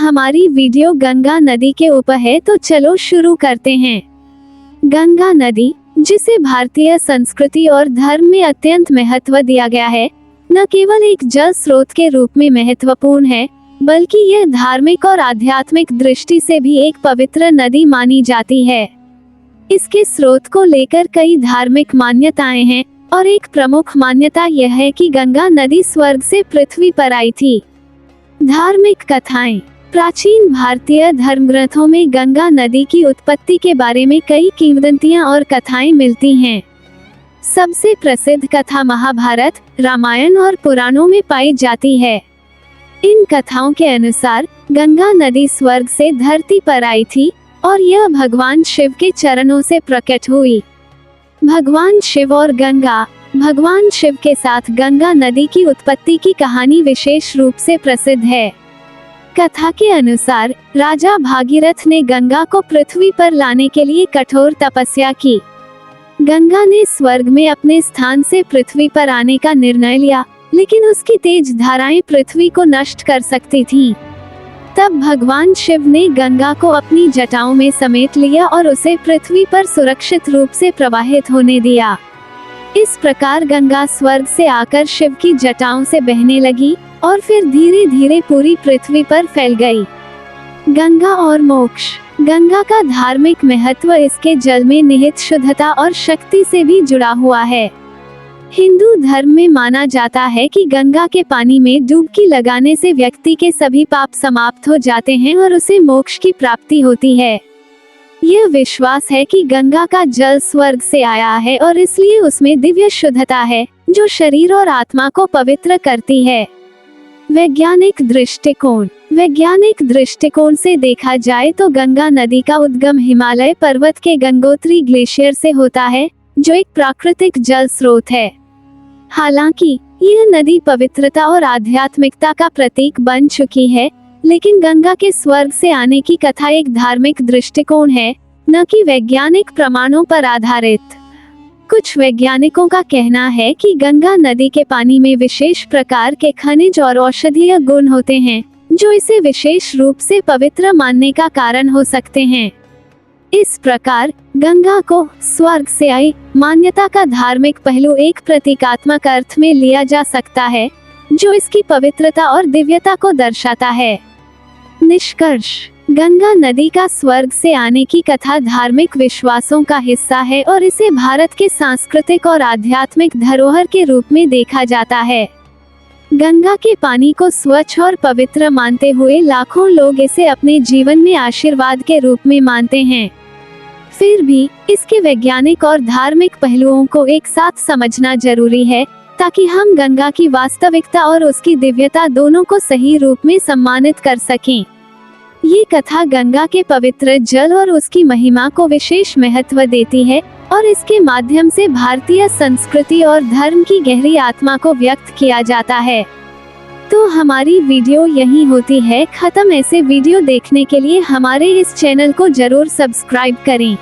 हमारी वीडियो गंगा नदी के ऊपर है, तो चलो शुरू करते हैं। गंगा नदी, जिसे भारतीय संस्कृति और धर्म में अत्यंत महत्व दिया गया है, न केवल एक जल स्रोत के रूप में महत्वपूर्ण है, बल्कि यह धार्मिक और आध्यात्मिक दृष्टि से भी एक पवित्र नदी मानी जाती है। इसके स्रोत को लेकर कई धार्मिक मान्यताएं हैं और एक प्रमुख मान्यता यह है कि गंगा नदी स्वर्ग से पृथ्वी पर आई थी। धार्मिक कथाएं। प्राचीन भारतीय धर्म ग्रंथों में गंगा नदी की उत्पत्ति के बारे में कई किंवदंतियां और कथाएं मिलती हैं। सबसे प्रसिद्ध कथा महाभारत, रामायण और पुराणों में पाई जाती है। इन कथाओं के अनुसार गंगा नदी स्वर्ग से धरती पर आई थी और यह भगवान शिव के चरणों से प्रकट हुई। भगवान शिव और गंगा। भगवान शिव के साथ गंगा नदी की उत्पत्ति की कहानी विशेष रूप से प्रसिद्ध है। कथा के अनुसार राजा भागीरथ ने गंगा को पृथ्वी पर लाने के लिए कठोर तपस्या की। गंगा ने स्वर्ग में अपने स्थान से पृथ्वी पर आने का निर्णय लिया, लेकिन उसकी तेज धाराएं पृथ्वी को नष्ट कर सकती थीं। तब भगवान शिव ने गंगा को अपनी जटाओं में समेट लिया और उसे पृथ्वी पर सुरक्षित रूप से प्रवाहित होने दिया। इस प्रकार गंगा स्वर्ग से आकर शिव की जटाओं से बहने लगी और फिर धीरे धीरे पूरी पृथ्वी पर फैल गई। गंगा और मोक्ष। गंगा का धार्मिक महत्व इसके जल में निहित शुद्धता और शक्ति से भी जुड़ा हुआ है। हिंदू धर्म में माना जाता है कि गंगा के पानी में डुबकी लगाने से व्यक्ति के सभी पाप समाप्त हो जाते हैं और उसे मोक्ष की प्राप्ति होती है। यह विश्वास है कि गंगा का जल स्वर्ग से आया है और इसलिए उसमें दिव्य शुद्धता है, जो शरीर और आत्मा को पवित्र करती है। वैज्ञानिक दृष्टिकोण। वैज्ञानिक दृष्टिकोण से देखा जाए तो गंगा नदी का उद्गम हिमालय पर्वत के गंगोत्री ग्लेशियर से होता है, जो एक प्राकृतिक जल स्रोत है। हालांकि यह नदी पवित्रता और आध्यात्मिकता का प्रतीक बन चुकी है, लेकिन गंगा के स्वर्ग से आने की कथा एक धार्मिक दृष्टिकोण है, न कि वैज्ञानिक प्रमाणों पर आधारित। कुछ वैज्ञानिकों का कहना है कि गंगा नदी के पानी में विशेष प्रकार के खनिज और औषधीय गुण होते हैं, जो इसे विशेष रूप से पवित्र मानने का कारण हो सकते हैं। इस प्रकार गंगा को स्वर्ग से आई मान्यता का धार्मिक पहलू एक प्रतीकात्मक अर्थ में लिया जा सकता है, जो इसकी पवित्रता और दिव्यता को दर्शाता है। निष्कर्ष। गंगा नदी का स्वर्ग से आने की कथा धार्मिक विश्वासों का हिस्सा है और इसे भारत के सांस्कृतिक और आध्यात्मिक धरोहर के रूप में देखा जाता है। गंगा के पानी को स्वच्छ और पवित्र मानते हुए लाखों लोग इसे अपने जीवन में आशीर्वाद के रूप में मानते हैं। फिर भी इसके वैज्ञानिक और धार्मिक पहलुओं को एक साथ समझना जरूरी है, ताकि हम गंगा की वास्तविकता और उसकी दिव्यता दोनों को सही रूप में सम्मानित कर सकें। ये कथा गंगा के पवित्र जल और उसकी महिमा को विशेष महत्व देती है और इसके माध्यम से भारतीय संस्कृति और धर्म की गहरी आत्मा को व्यक्त किया जाता है। तो हमारी वीडियो यहीं होती है खत्म। ऐसे वीडियो देखने के लिए हमारे इस चैनल को जरूर सब्सक्राइब करें।